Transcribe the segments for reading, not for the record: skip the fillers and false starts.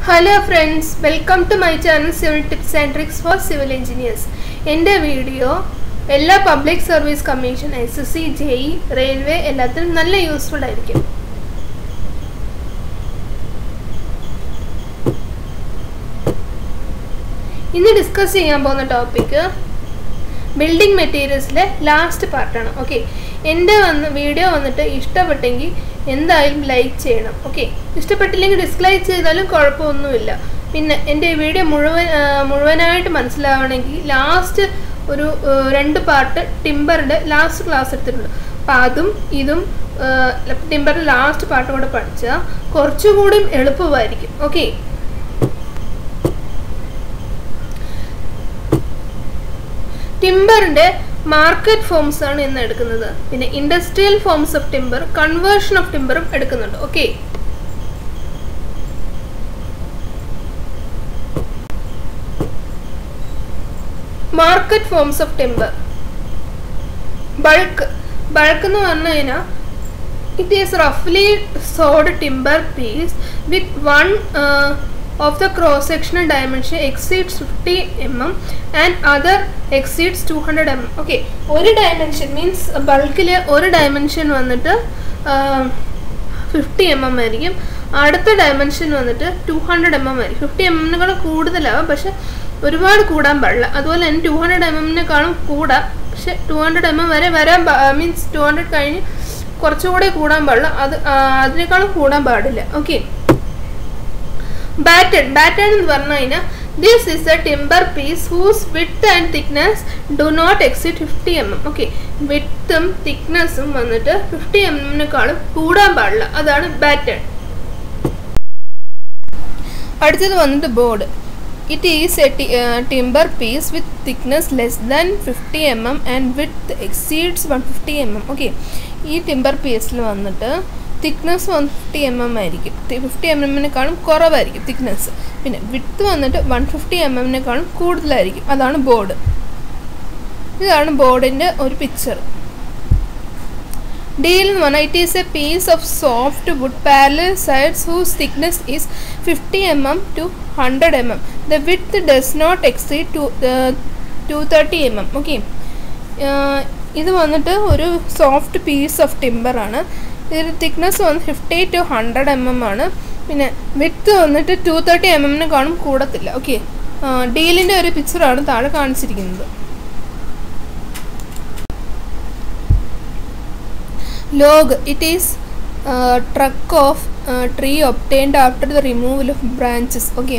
Hello friends, welcome to my channel Civil Tips and Tricks for Civil Engineers. In this video, all Public Service Commission, SSC, JEE, Railway, എല്ലാത്തിനും നല്ല useful ആയിരിക്കും. ഇന്ന് discuss ചെയ്യാൻ പോകുന്ന topic building മെറ്റീരിയൽസിലെ last പാർട്ടാണ്. Okay, എൻ്റെ video വന്നിട്ട് ഇഷ്ടപ്പെട്ടെങ്കിൽ എന്തായാലും ലൈക്ക് ചെയ്യണം. ഓക്കെ, ഇഷ്ടപ്പെട്ടില്ലെങ്കിൽ ഡിസ്ലൈക്ക് ചെയ്താലും കുഴപ്പമൊന്നുമില്ല. പിന്നെ എൻ്റെ വീഡിയോ മുഴുവനായിട്ട് മനസ്സിലാവണമെങ്കിൽ ലാസ്റ്റ് ഒരു 2 പാർട്ട് ടിമ്പറിൻ്റെ ലാസ്റ്റ് ക്ലാസ് എടുത്തിട്ടുണ്ട്. അപ്പോൾ അതും ഇതും ടിമ്പറിൻ്റെ ലാസ്റ്റ് പാർട്ട് കൂടെ പഠിച്ചാൽ കുറച്ചുകൂടി എളുപ്പമായിരിക്കും. ഓക്കെ, ടിമ്പറിൻ്റെ മാർക്കറ്റ് ഫോംസ് ആണ് ഇന്ന് എടുക്കുന്നത്. പിന്നെ industrial forms of timber, conversion of ടിമ്പറും എടുക്കുന്നുണ്ട്. Okay, market forms of timber. Bulk എന്ന് പറഞ്ഞു കഴിഞ്ഞാൽ ഇറ്റ് ഈസ് റഫ്ലി sawed timber piece with one of the cross-sectional dimension exceeds 50 mm and other exceeds 200 mm. Okay, ഒരു dimension means ബൾക്കിലെ ഒരു dimension വന്നിട്ട് 50 mm ആയിരിക്കും, അടുത്ത dimension വന്നിട്ട് 200 mm ആയിരിക്കും. 50 mm കൂടുതലാവും, പക്ഷെ ഒരുപാട് കൂടാൻ പാടില്ല. അതുപോലെ തന്നെ 200 mm കൂടാം, പക്ഷെ 200 mm വരെ വരാൻ മീൻസ് 200 കഴിഞ്ഞ് കുറച്ചുകൂടെ കൂടാൻ പാടില്ല, അതിനേക്കാളും കൂടാൻ പാടില്ല. ഓക്കെ, batten എന്ന് പറഞ്ഞു കഴിഞ്ഞാൽ this is a timber piece whose width and thickness do not exceed 50 mm. Okay, വിഡ്ത്തും തിക്നെസ്സും വന്നിട്ട് 50 mm കൂടാൻ പാടില്ല, അതാണ് ബാറ്റൺ. അടുത്തത് വന്നിട്ട് board. It is a timber piece with thickness less than 50 mm and width exceeds 150 mm. Okay, ഈ timber പീസിൽ വന്നിട്ട് thickness 150 mm ആയിരിക്കും, 50 mm കുറവായിരിക്കും തിക്നെസ്. പിന്നെ വിഡ്ത്ത് വന്നിട്ട് 150 mm കൂടുതലായിരിക്കും, അതാണ് ബോർഡ്. ഇതാണ് ബോർഡിൻ്റെ ഒരു പിക്ചർ. ഡീൽ എന്ന് പറഞ്ഞാൽ it is a piece of soft wood parallel sides whose thickness is 50 mm to 100 mm. The width does not exceed 230 mm. Okay, ഇത് വന്നിട്ട് ഒരു സോഫ്റ്റ് പീസ് ഓഫ് ടിമ്പറാണ്. ഇതിൻ്റെ തിക്നെസ് വന്ന് 50 to 100 mm ആണ്. പിന്നെ വിഡ്ത്ത് വന്നിട്ട് 230 mm കൂടത്തില്ല. ഓക്കെ, ഡീലിൻ്റെ ഒരു പിക്ചറാണ് താഴെ കാണിച്ചിരിക്കുന്നത്. Log it is truck of tree obtained after the removal of branches. Okay,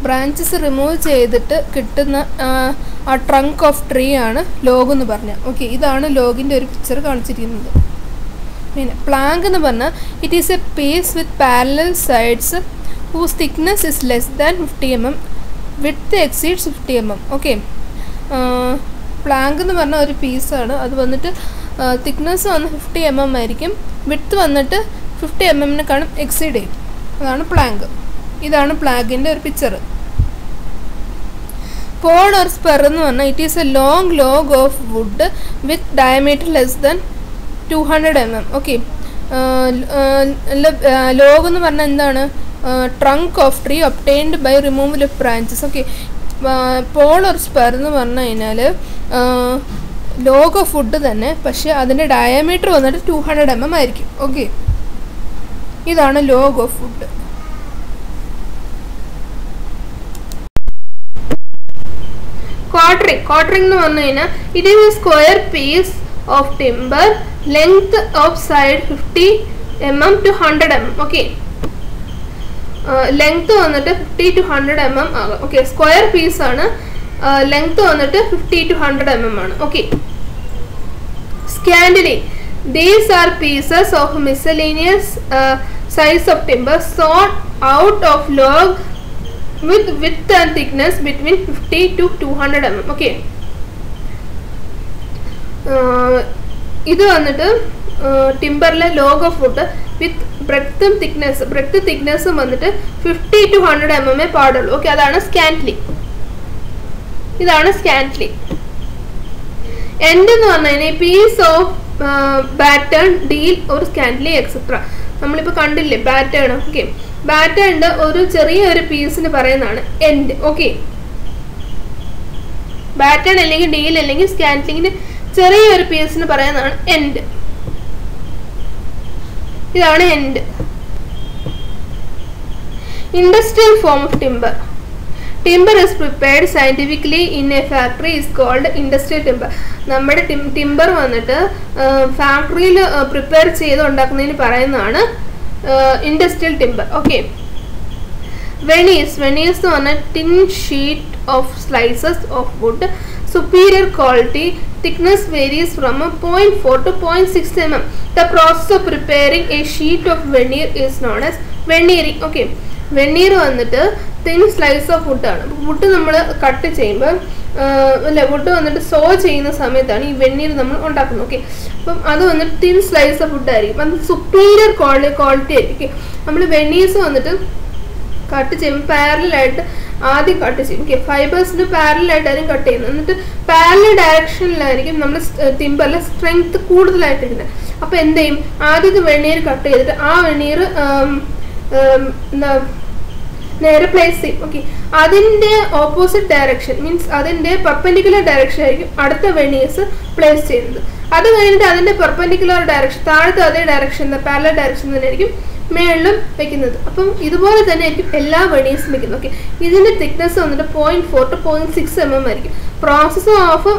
branches remove ചെയ്തിട്ട് കിട്ടുന്ന ആ ട്രങ്ക് ഓഫ് ട്രീ ആണ് ലോഗ് എന്ന് പറഞ്ഞാൽ. ഓക്കെ, ഇതാണ് ലോഗിൻ്റെ ഒരു പിക്ചർ കാണിച്ചിരിക്കുന്നത്. പിന്നെ പ്ലാങ്ക് എന്ന് പറഞ്ഞാൽ it is a piece with parallel sides whose thickness is less than 50 mm, width exceeds 50 mm. Okay, plank എന്ന് പറഞ്ഞ ഒരു പീസാണ്, അത് വന്നിട്ട് തിക്നെസ് വന്ന് 50 mm ആയിരിക്കും, വിഡ്ത്ത് വന്നിട്ട് 50 mm എക്സീഡ് ചെയ്യും, അതാണ് പ്ലാങ്ക്. ഇതാണ് പ്ലാങ്കിൻ്റെ ഒരു പിക്ചർ. പോൾ ഓർ സ്പെർ എന്ന് പറഞ്ഞാൽ it is a long log of wood with diameter less than 200 mm. Okay, log എന്ന് പറഞ്ഞാൽ എന്താണ്? Trunk of tree obtained by removal of branches. Okay, pole or spar എന്ന് പറഞ്ഞു കഴിഞ്ഞാൽ ലോഗ് ഓഫ് വുഡ് തന്നെ, പക്ഷേ അതിൻ്റെ ഡയമീറ്റർ വന്നിട്ട് 200 mm ആയിരിക്കും. ഓക്കെ, ഇതാണ് ലോഗ് ഓഫ് വുഡ്. ക്വാർട്ടറിംഗ് എന്ന് പറഞ്ഞു കഴിഞ്ഞാൽ it is a square piece of timber, length of side 50 mm to 100 mm. Okay, length വന്നിട്ട് 50 to 100 mm ആകും. ഓക്കെ, സ്ക്വയർ പീസ് ആണ്, ലെങ്ത് വന്നിട്ട് 50 to 100 mm ആണ്. Okay, scantling these are pieces of miscellaneous size of timber sawn out of log with width and thickness between 50 to 200 mm. Okay, ഇത് വന്നിട്ട് ടിമ്പറിലെ log of wood with ബ്രെഡ്ത്തും തിക്നെസ്സും വന്നിട്ട് 50 to 100 mm പാടുള്ളൂ. Okay, അതാണ് സ്കാൻഡ്ലിംഗ്. ഇതാണ് സ്കാൻഡ്ലിംഗ്. എൻഡ് എന്ന് പറഞ്ഞു കഴിഞ്ഞാൽ piece of batten, deal or scantling etcetera. നമ്മളിപ്പോൾ കണ്ടില്ലേ പാറ്റേൺ. ഓക്കെ, ബാറ്റന്റെ ഒരു ചെറിയൊരു പീസിന് പറയുന്നതാണ് എൻഡ്. ഓക്കെ, ബാറ്റൺ അല്ലെങ്കിൽ ഡീൽ അല്ലെങ്കിൽ സ്കാന്റ്ലിങ്ങിന്റെ ചെറിയൊരു പീസിന് പറയുന്നതാണ് എൻഡ്. ഇതാണ് end. Industrial form of timber. Timber is prepared scientifically in a factory is called industrial timber. നമ്മുടെ ടിമ്പർ വന്നിട്ട് ഫാക്ടറിയിൽ പ്രിപ്പയർ ചെയ്ത് ഉണ്ടാക്കുന്നതിന് പറയുന്നതാണ് ഇൻഡസ്ട്രിയൽ ടിമ്പർ. ഓക്കെ, വെനീസ് എന്ന് പറഞ്ഞാൽ thin sheet of slices of wood, superior quality, thickness varies from 0.4 to 0.6 mm. The process of preparing a sheet of veneer is known as veneering. Okay, veneer വന്നിട്ട് thin slice of വുഡാണ്. Would നമ്മൾ cut ചെയ്യുമ്പോൾ അല്ലെ, would വന്നിട്ട് so ചെയ്യുന്ന സമയത്താണ് ഈ veneer നമ്മൾ ഉണ്ടാക്കുന്നത്. ഓക്കെ, അപ്പം അത് വന്നിട്ട് തിൻ സ്ലൈസ് ഓഫ് വുഡ് ആയിരിക്കും. അത് സുപ്പീരിയർ ക്വാളിറ്റി ആയിരിക്കും. നമ്മൾ വെനീർസ് വന്നിട്ട് കട്ട് ചെയ്യുമ്പോൾ പാരലായിട്ട് ആദ്യം കട്ട് ചെയ്യും. ഓക്കെ, ഫൈബേഴ്സിന് പാരലായിട്ടായിരിക്കും കട്ട് ചെയ്യുന്നത്. എന്നിട്ട് പാരലൽ ഡയറക്ഷനിലായിരിക്കും നമ്മൾ ടിമ്പറിലെ സ്ട്രെങ്ത് കൂടുതലായിട്ടുണ്ട്. അപ്പോൾ എന്ത് ചെയ്യും, ആദ്യത്തെ വെനീർ കട്ട് ചെയ്തിട്ട് ആ വെനീർ എന്താ നേരെ പ്ലേസ് ചെയ്യും. ഓക്കെ, അതിൻ്റെ ഓപ്പോസിറ്റ് ഡയറക്ഷൻ മീൻസ് അതിൻ്റെ പെർപെൻഡിക്കുലർ ഡയറക്ഷൻ ആയിരിക്കും അടുത്ത വെനീർസ് പ്ലേസ് ചെയ്യുന്നത്. അത് കഴിഞ്ഞിട്ട് അതിൻ്റെ പെർപെൻഡിക്കുലർ ഡയറക്ഷൻ താഴത്തെ അതേ ഡയറക്ഷൻ പാരലൽ ഡയറക്ഷൻ തന്നെ ആയിരിക്കും മേളിലും വെക്കുന്നത്. അപ്പം ഇതുപോലെ തന്നെ ആയിരിക്കും എല്ലാ വെനീർസും വെക്കുന്നത്. ഓക്കെ, ഇതിൻ്റെ തിക്നെസ് വന്നിട്ട് 0.4 to 0.6 mm ആയിരിക്കും. Process of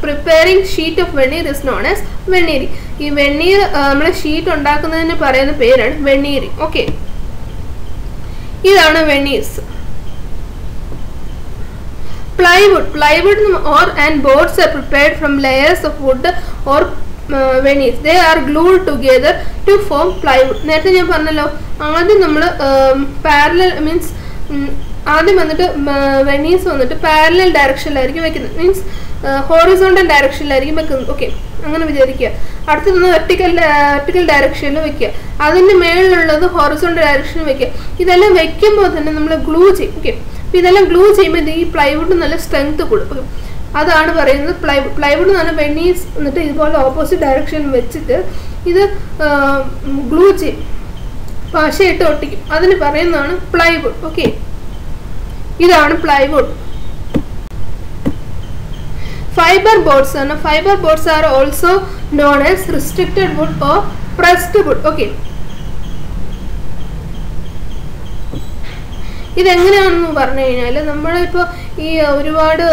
preparing sheet of veneer is known as veneering. ഈ വെനീർ നമ്മൾ ഷീറ്റ് ഉണ്ടാക്കുന്നതിന് പറയുന്ന പേരാണ് വെനീറിംഗ്. ഓക്കെ, ഇതാണ് veneers. Plywood or and boards are prepared from layers of wood or veneers. They are glued together to form plywood. നേരത്തെ ഞാൻ പറഞ്ഞല്ലോ, ആദ്യം നമ്മൾ പാരലൽ മീൻസ് ആദ്യം വന്നിട്ട് വെനീർസ് വന്നിട്ട് പാരലൽ ഡയറക്ഷനിലായിരിക്കും വെക്കുന്നത്. മീൻസ് ഹോറിസോണ്ടൽ ഡയറക്ഷനിലായിരിക്കും വെക്കുന്നത്. ഓക്കെ, അങ്ങനെ വിചാരിക്കുക. അടുത്തത് വെർട്ടിക്കൽ ഡയറക്ഷനിൽ വെക്കുക. അതിൻ്റെ മേളിലുള്ളത് ഹോറിസോണ്ടൽ ഡയറക്ഷനിൽ വെക്കുക. ഇതെല്ലാം വെക്കുമ്പോൾ തന്നെ നമ്മൾ ഗ്ലൂ ചെയ്യും. ഓക്കെ, അപ്പോൾ ഇതെല്ലാം ഗ്ലൂ ചെയ്യുമ്പോൾ ഈ പ്ലൈവുഡ് നല്ല സ്ട്രെങ്ത് കൊടുക്കും. അതാണ് പറയുന്നത് പ്ലൈവുഡ് എന്ന് പറഞ്ഞാൽ വെനീർസ് എന്നിട്ട് ഇതുപോലെ ഓപ്പോസിറ്റ് ഡയറക്ഷനിൽ വെച്ചിട്ട് ഇത് ഗ്ലൂ ചെയ്യും, പശയിട്ട് ഒട്ടിക്കും. അതിന് പറയുന്നതാണ് പ്ലൈവുഡ്. ഓക്കെ, ഇതാണ് plywood. Fiber boards are also known as restricted wood or pressed wood. Okay, ഇതെങ്ങനെയാണെന്ന് പറഞ്ഞു കഴിഞ്ഞാൽ നമ്മളിപ്പോൾ ഈ ഒരുപാട്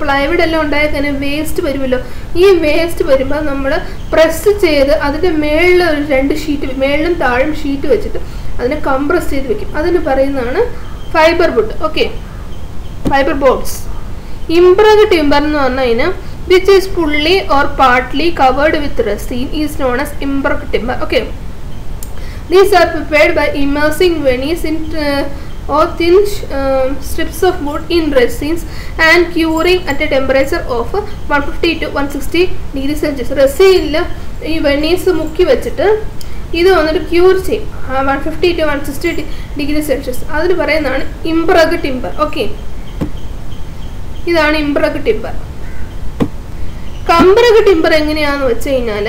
പ്ലൈവുഡ് എല്ലാം ഉണ്ടായാൽ തന്നെ വേസ്റ്റ് വരുമല്ലോ. ഈ വേസ്റ്റ് വരുമ്പോൾ നമ്മൾ പ്രസ് ചെയ്ത് അതിൻ്റെ മേളിൽ ഒരു 2 ഷീറ്റ് മേളിലും താഴും ഷീറ്റ് വെച്ചിട്ട് അതിനെ കംപ്രസ് ചെയ്ത് വെക്കും. അതിന് പറയുന്നതാണ് fibre wood. Okay, fibre boards. Impreg timber എന്ന് പറഞ്ഞതിന് which is fully or partly covered with resin is known as impreg timber. Okay, these are prepared by immersing veneers in or thin strips of wood in resins and curing at a temperature of 150 to 160 degrees Celsius. റെസിനിൽ ഈ veneers മുക്കി വെച്ചിട്ട് ഇത് വന്നിട്ട് cure ചെയ്യും 150 to 160 degree Celsius. അതിന് പറയുന്നതാണ് ഇംബ്രഗ് timber. Okay, ഇതാണ് ഇംബ്രഗ് timber. കംബ്രഗ് timber എങ്ങനെയാണെന്ന് വെച്ച് കഴിഞ്ഞാൽ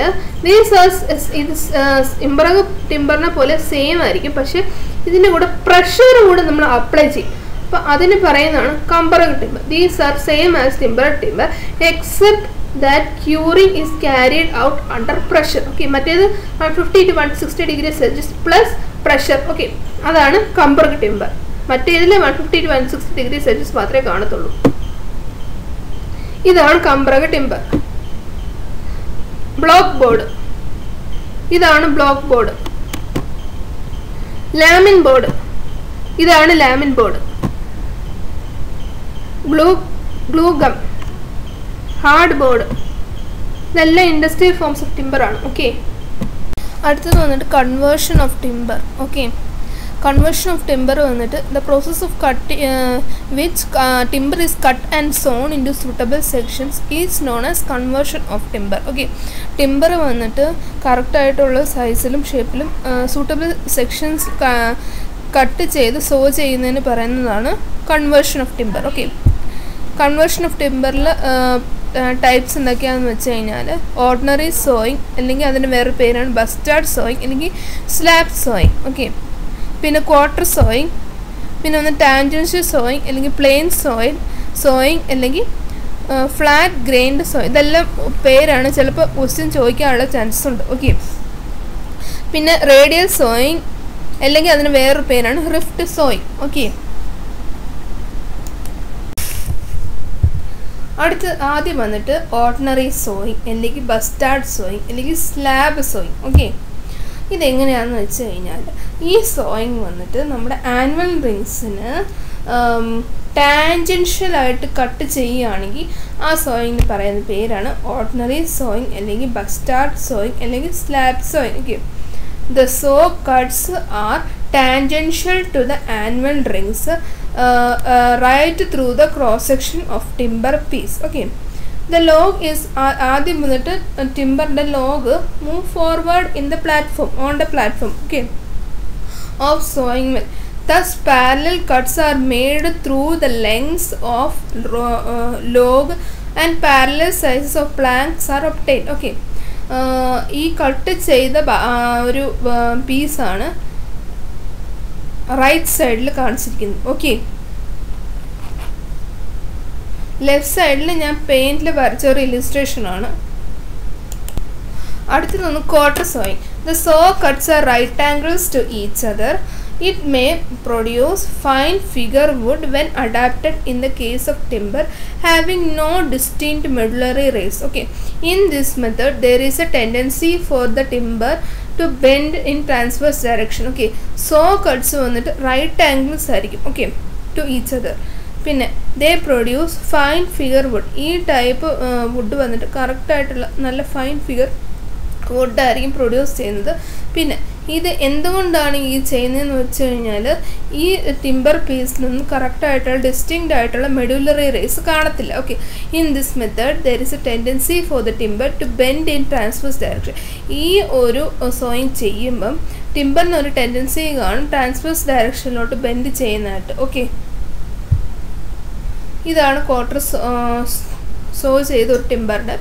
ഇംബ്രഗ് ടിമ്പറിനെ പോലെ സെയിം ആയിരിക്കും, പക്ഷെ ഇതിൻ്റെ കൂടെ പ്രഷർ കൂടെ നമ്മൾ അപ്ലൈ ചെയ്യും. അപ്പം അതിന് പറയുന്നതാണ് compreg timber. These are same as impreg timber except that curing is carried out under pressure. Okay, മറ്റേത് 150 to 160 degree Celsius plus pressure. Okay, അതാണ് കംബ്രഗ് ടിമ്പർ. മറ്റേതിൽ 150 to 160 ഡിഗ്രി സെൽഷ്യസ് മാത്രമേ കാണത്തുള്ളൂ. ഇതാണ് കംബ്രഗ് ടിമ്പർ. Block board. ഇതാണ് block board. Lamin board. ഇതാണ് lamin board. Glue gum, hard board. ഇതെല്ലാം industrial forms of timber ആണ്. ഓക്കെ, അടുത്തത് വന്നിട്ട് conversion of timber. Okay, conversion of timber വന്നിട്ട് the process of which timber is cut and sewn into suitable sections is known as conversion of timber. Okay, timber വന്നിട്ട് correct ആയിട്ടുള്ള സൈസിലും ഷേപ്പിലും suitable sections cut ചെയ്ത് saw ചെയ്യുന്നതിന് പറയുന്നതാണ് conversion of timber. Okay, conversion of ടിമ്പറിൽ types എന്തൊക്കെയാണെന്ന് വെച്ച് കഴിഞ്ഞാൽ ഓർഡിനറി സോയിങ് അല്ലെങ്കിൽ അതിന് വേറെ പേരാണ് ബസ്റ്റാർഡ് സോയിങ് അല്ലെങ്കിൽ സ്ലാബ് സോയിങ്. ഓക്കെ, പിന്നെ ക്വാർട്ടർ സോയിങ്, പിന്നെ ഒന്ന് ടാൻജൻഷ്യൽ സോയിങ് അല്ലെങ്കിൽ പ്ലെയിൻ സോയിങ് അല്ലെങ്കിൽ ഫ്ലാറ്റ് ഗ്രെയിൻഡ് സോയിങ്. ഇതെല്ലാം പേരാണ്, ചിലപ്പോൾ ക്വസ്റ്റ്യൻ ചോദിക്കാനുള്ള ചാൻസസ് ഉണ്ട്. ഓക്കെ, പിന്നെ റേഡിയൽ സോയിങ് അല്ലെങ്കിൽ അതിന് വേറൊരു പേരാണ് റിഫ്റ്റ് സോയിങ്. ഓക്കെ, ആദ്യം വന്നിട്ട് ഓർഡിനറി സോയിങ് അല്ലെങ്കിൽ ബസ്റ്റാർഡ് സോയിങ് അല്ലെങ്കിൽ സ്ലാബ് സോയിങ്. ഓക്കെ, ഇതെങ്ങനെയാണെന്ന് വെച്ച് കഴിഞ്ഞാൽ ഈ സോയിങ് വന്നിട്ട് നമ്മുടെ ആനുവൽ റിങ്സിന് ടാൻജൻഷ്യലായിട്ട് കട്ട് ചെയ്യുകയാണെങ്കിൽ ആ സോയിങ്ങിന് പറയുന്ന പേരാണ് ഓർഡിനറി സോയിങ് അല്ലെങ്കിൽ ബസ്റ്റാർഡ് സോയിങ് അല്ലെങ്കിൽ slab sawing. Okay, the saw cuts are tangential to the anvil rings right through the cross section of timber piece. Okay, the log is ആദ്യം വന്നിട്ട് ടിമ്പറിൻ്റെ log move forward in the platform on the platform. Okay, of sawing mill. Thus parallel cuts are made through the lengths of log and parallel sizes of planks are obtained. Okay, ഈ cut ചെയ്ത ഒരു പീസാണ് right സൈഡിൽ കാണിച്ചിരിക്കുന്നത്. Okay, left സൈഡിൽ ഞാൻ പെയിൻറ്റിൽ വരച്ച ഒരു ഇല്ലുസ്ട്രേഷൻ ആണ്. അടുത്തതൊന്ന് quarter sawing. The saw cuts are right angles to each other. It may produce fine figure wood when adapted in the case of timber having no distinct medullary rays. Okay, in this method there is a tendency for the timber to bend in transverse direction. Okay, saw cuts വന്നിട്ട് right angles ആയിരിക്കും. Okay, to each other. പിന്നെ they produce fine figure wood. ഈ type would വന്നിട്ട് കറക്റ്റായിട്ടുള്ള നല്ല fine figure വുഡായിരിക്കും produce ചെയ്യുന്നത്. പിന്നെ ഇത് എന്തുകൊണ്ടാണ് ഈ ചെയ്യുന്നതെന്ന് വെച്ച് കഴിഞ്ഞാൽ ഈ ടിമ്പർ പീസിലൊന്നും കറക്റ്റായിട്ടുള്ള ഡിസ്റ്റിങ്ക്റ്റ് ആയിട്ടുള്ള മെഡുലറി റേസ് കാണത്തില്ല. Okay, in this method there is a tendency for the timber to bend in transverse direction. ഈ ഒരു സോയിങ് ചെയ്യുമ്പം ടിമ്പറിന് ഒരു ടെൻഡൻസി കാണും ട്രാൻസ്വേഴ്സ് ഡയറക്ഷനിലോട്ട് ബെൻഡ് ചെയ്യുന്നതായിട്ട്. ഓക്കെ, ഇതാണ് ക്വാർട്ടർ സോ ചെയ്ത ഒരു ടിമ്പറിൻ്റെ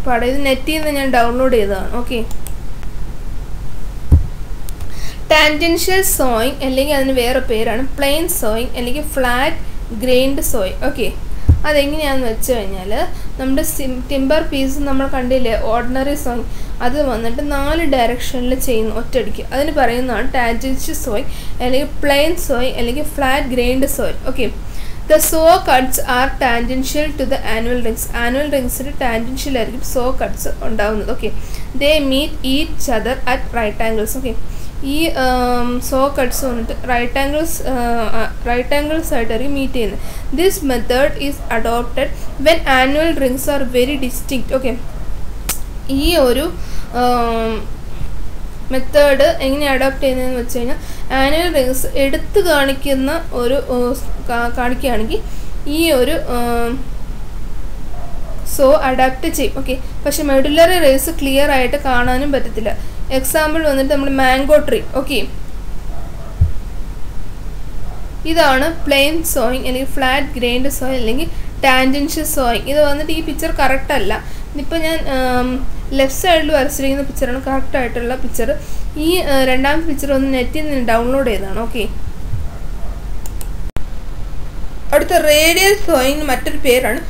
പടം. ഇത് നെറ്റിൽ നിന്ന് ഞാൻ ഡൗൺലോഡ് ചെയ്തതാണ്. ഓക്കെ, ടാൻജൻഷ്യൽ സോയിങ് അല്ലെങ്കിൽ അതിന് വേറെ പേരാണ് പ്ലെയിൻ സോയിങ് അല്ലെങ്കിൽ ഫ്ലാറ്റ് ഗ്രെയിൻഡ് സോയിങ്. ഓക്കെ, അതെങ്ങനെയാണെന്ന് വെച്ച് കഴിഞ്ഞാൽ നമ്മുടെ ടിമ്പർ പീസ് നമ്മൾ കണ്ടില്ലേ ഓർഡിനറി സോയിങ്, അത് വന്നിട്ട് 4 ഡയറക്ഷനിൽ ചെയ്യുന്നു ഒറ്റയടിക്ക്. അതിന് പറയുന്നതാണ് ടാൻജൻഷ്യൽ സോയിങ് അല്ലെങ്കിൽ പ്ലെയിൻ സോയിങ് അല്ലെങ്കിൽ flat grained sowing. Okay, the saw cuts are tangential to the annual rings. Annual rings tangential ആയിരിക്കും saw cuts ഉണ്ടാവുന്നത്. Okay, they meet each other at right angles. Okay, ഈ saw cuts വന്നിട്ട് right angles ആയിട്ടായിരിക്കും meet ചെയ്യുന്നത്. This method is adopted when annual rings are very distinct. Okay, ഈ ഒരു method എങ്ങനെ adopt ചെയ്യുന്നതെന്ന് വെച്ച് കഴിഞ്ഞാൽ ആനുവൽ റിങ്സ് എടുത്ത് കാണിക്കുന്ന ഒരു കാണിക്കുകയാണെങ്കിൽ ഈ ഒരു സോ അഡാപ്റ്റ് ചെയ്യും. ഓക്കെ, പക്ഷെ മെഡുലറി റേസ് ക്ലിയർ ആയിട്ട് കാണാനും പറ്റത്തില്ല. എക്സാമ്പിൾ വന്നിട്ട് നമ്മുടെ മാംഗോ ട്രീ. ഓക്കെ, ഇതാണ് പ്ലെയിൻ സോയിങ് അല്ലെങ്കിൽ ഫ്ലാറ്റ് ഗ്രെയിൻഡ് സോയിങ് അല്ലെങ്കിൽ ടാൻജൻഷ്യൽ സോയിങ്. ഇത് വന്നിട്ട് ഈ പിക്ചർ കറക്റ്റ് അല്ല. ഇപ്പോൾ ഞാൻ ലെഫ്റ്റ് സൈഡിൽ വരച്ചിരിക്കുന്ന പിക്ചറാണ് കറക്റ്റായിട്ടുള്ള പിക്ചർ. ഈ രണ്ടാമത്തെ പിക്ചർ ഒന്ന് നെറ്റിൽ നിന്ന് ഡൗൺലോഡ് ചെയ്തതാണ്. ഓക്കെ, അടുത്ത റേഡിയൽ സോയിങ് മറ്റൊരു പേരാണ്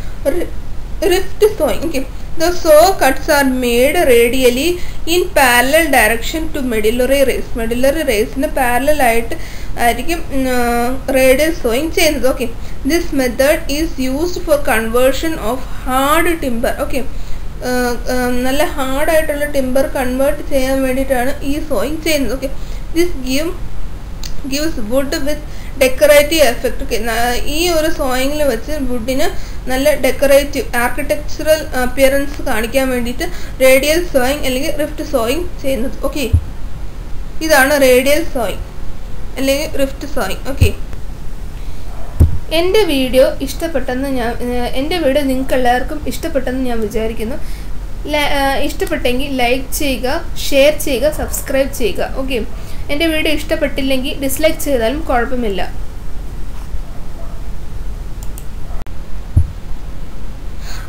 rift sowing. Okay, the saw cuts are made radially in parallel direction to medullary rays. Medullary raysന് പാരലൽ ആയിട്ട് ആയിരിക്കും റേഡിയൽ സോയിങ് ചെയ്യുന്നത്. Okay, this method is used for conversion of hard timber. Okay, നല്ല ഹാർഡായിട്ടുള്ള timber convert ചെയ്യാൻ വേണ്ടിയിട്ടാണ് ഈ sawing ചെയ്യുന്നത്. Okay, this gives wood with decorative effect. Okay, ഈ ഒരു സോയിങ്ങിൽ വെച്ച് വുഡിന് നല്ല ഡെക്കറേറ്റീവ് ആർക്കിടെക്ചറൽ അപ്പിയറൻസ് കാണിക്കാൻ വേണ്ടിയിട്ട് റേഡിയൽ സോയിങ് അല്ലെങ്കിൽ റിഫ്റ്റ് സോയിങ് ചെയ്യുന്നത്. ഓക്കെ, ഇതാണ് റേഡിയൽ സോയിങ് അല്ലെങ്കിൽ റിഫ്റ്റ് സോയിങ്. ഓക്കെ, എൻ്റെ വീഡിയോ നിങ്ങൾക്ക് എല്ലാവർക്കും ഇഷ്ടപ്പെട്ടെന്ന് ഞാൻ വിചാരിക്കുന്നു. ഇഷ്ടപ്പെട്ടെങ്കിൽ ലൈക്ക് ചെയ്യുക, ഷെയർ ചെയ്യുക, സബ്സ്ക്രൈബ് ചെയ്യുക. ഓക്കെ, എൻ്റെ വീഡിയോ ഇഷ്ടപ്പെട്ടില്ലെങ്കിൽ ഡിസ്ലൈക്ക് ചെയ്താലും കുഴപ്പമില്ല.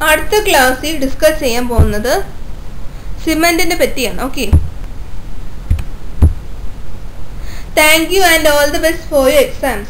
അടുത്ത ക്ലാസ്സിൽ ഡിസ്കസ് ചെയ്യാൻ പോകുന്നത് സിമെൻറ്റിനെ പറ്റിയാണ്. Okay, Thank you and all the best for your exams.